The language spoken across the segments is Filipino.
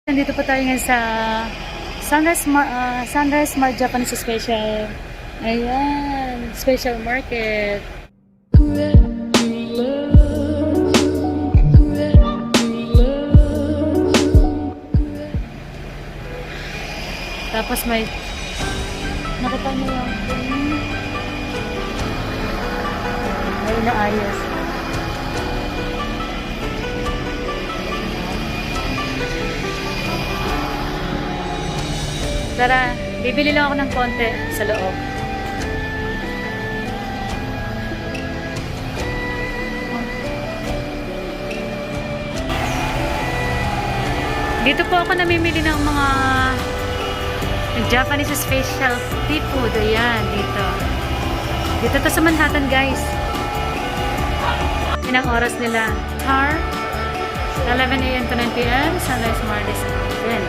Nandito po tayo ngayon sa Sunrise Smart Japanese Special. Ayan, special market. Tapos may nakita mo yung may naayos. Tara, bibili lang ako ng konti sa loob. Dito po ako namimili ng mga Japanese special food. Ayan, dito. Dito to sa Manhattan, guys. Yan ang oras nila. 11 a.m. to 9 p.m. Sunrise Market. Ayan.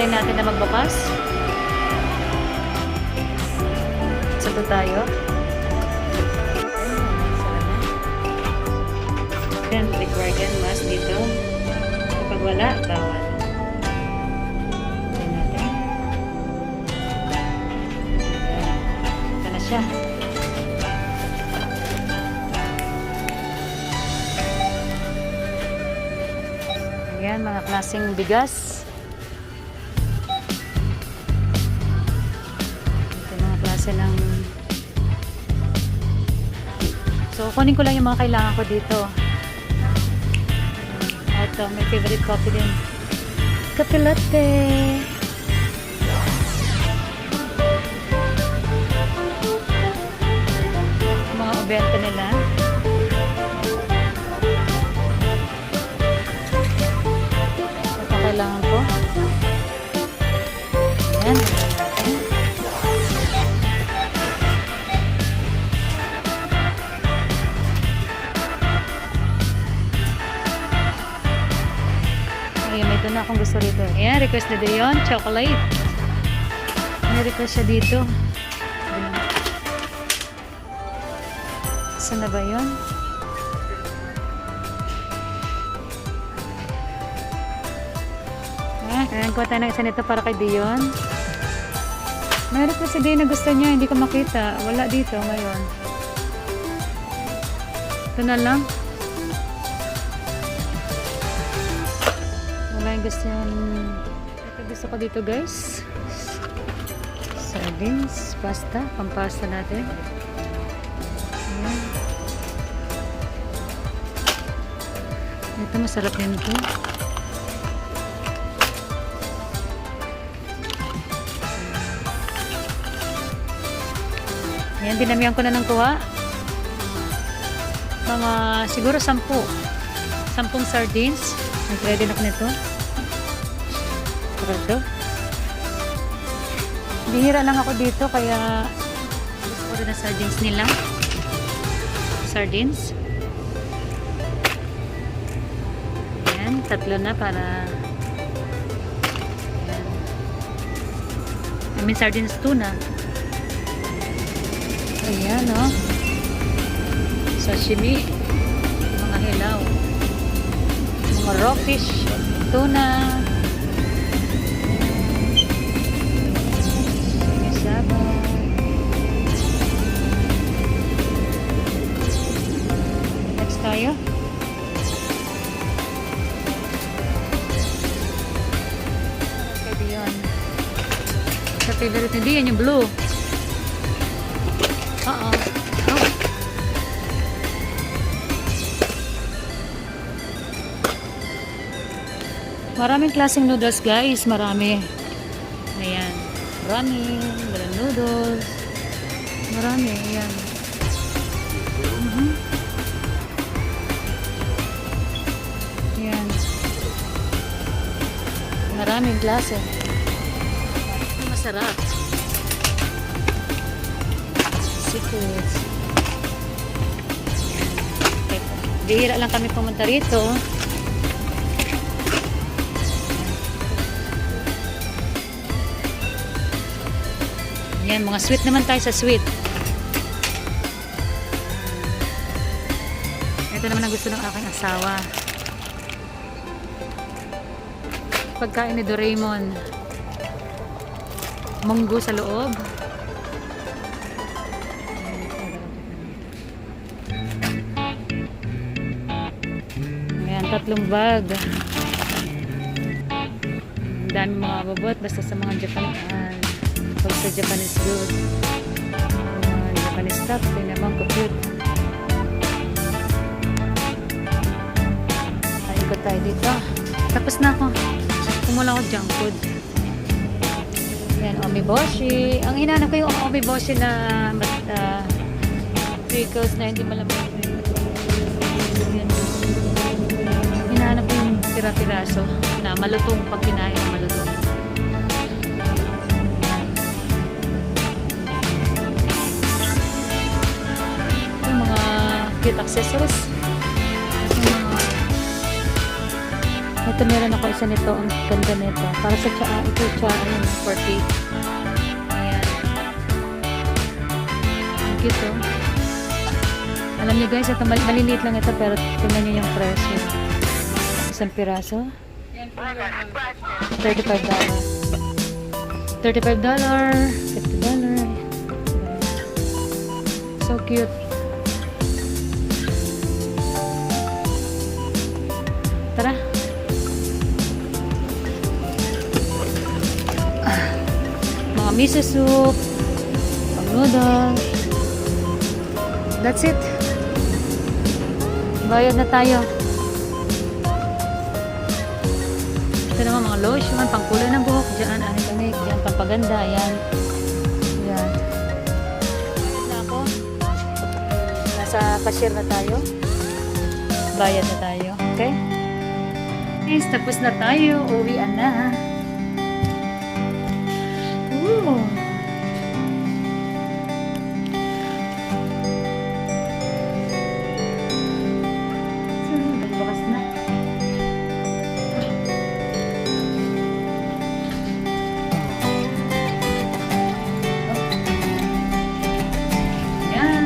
Hintayin natin na magbukas. Sagot tayo. Ayan, required yan mas dito. Kapag wala, bawal. Hintayin natin. Ito na siya. Ayan, mga klaseng bigas. Ng so kunin ko lang yung mga kailangan ko dito. Ito, may favorite coffee din, kape latte. Mga obenta nila. Ito kailangan ko. Ayan. Ayan, may doon akong gusto rito. Ayan, request na din yun. Chocolate. May request siya dito. Ayan. Saan na ba yun? Ayan, kuha tayo ng isa nito para kay Dion. May request si Dion na gusto niya. Hindi ko makita. Wala dito ngayon. Ito na lang. Gusto ito gusto ko dito, guys. Sardines, pasta, pampasta natin. Ayan. Ito masarap din ito. Ayan, dinamihan ko na ng kuha. Mga siguro 10 sardines. Nag-ready na ko nito. Ito. Bihira lang ako dito kaya gusto ko rin na sardines nila. Sardines. Ayan, 3 na para ayan. I mean sardines 2 na. Ayan, oh. Sashimi. Mga hilaw. Mga raw fish. Tuna. Next tayo. Pwede yun. Sa favorite hindi yan yung blue. Oh. Maraming klaseng noodles, guys. Marami. Ayan. Ramen, noodles. Marami, ayan. Ayan. Maraming klase. Masarap. Seafoods. Bihira lang kami pumunta rito. Ayan, mga sweet naman tayo sa sweet. Ito naman ang gusto ng aking asawa. pagkain ni Doraemon. Munggo sa loob. Ayan, 3 bag. Ang dami mga ababot basta sa mga pag sa Japanese good. Japanese stuff, ito naman cute. Ikot tayo dito. Tapos na ako. Kumula ko junk food. Yan, omiboshi. Ang hinanap ko yung omiboshi na pickles na hindi malamig. Yan. Hinanap ko yung tira-tiraso na malutong pag kinain na malutong. Yung mga cute accessories. Ito meron ako isa nito, ang ganda nito. Para sa tsaa, ito tsaa, ayun, 40. Ayan. Ang cute oh. Alam niyo guys, ito maliliit lang ito pero tingnan niyo yung presyo. Isang piraso. $35. $35. $50. So cute. Tara. Mga miso soup, pang noodles. That's it. Bayad na tayo. Ito naman mga lotion, pangkulay ng buhok. Diyan, anik-anik. Diyan, pampaganda. Ayan. Ayan. Bayad na ako. Nasa cashier na tayo. Bayad na tayo. Okay? Guys, tapos na tayo. Uwian na. Ooh. Bakas na. Yan.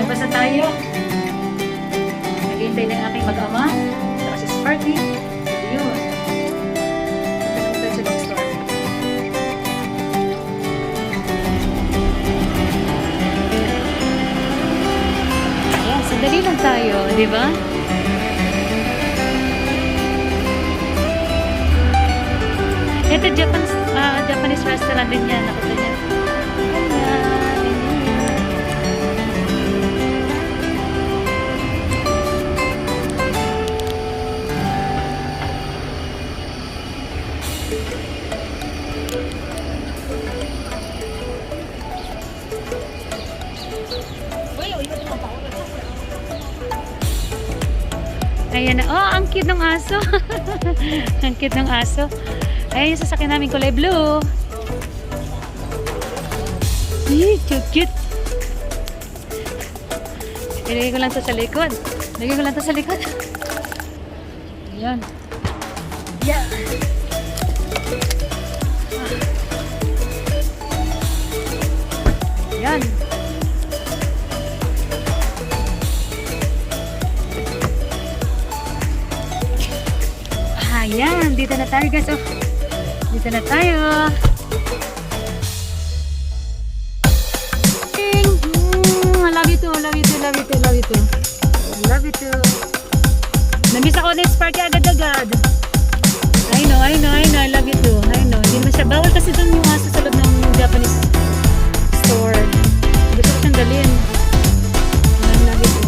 Labas na tayo. Naghihintay na yung aking mag-ama. Saka si Sparky. Yun. Dali lang tayo, di ba? Ito Japanese restaurant din yan. Nakita niya. Ayan na. Oh, ang cute ng aso. Ang cute ng aso. Ayan yung sasakyan namin kulay blue. Ay, cute. Ilagay ko lang ito sa likod. Ilagay ko lang ito sa likod. Ayan. Yeah. Ayan. Ayan, dito na tayo guys. Oh. Dito na tayo. I love you too, love you too, love you too, love you too. Love you too. Namiss ako ni Sparky agad-agad. I know, I love you too. I know. Hindi mo siya. Bawal kasi doon yung aso sa loob ng Japanese store. Gusto ko siyang dalhin. I love you too.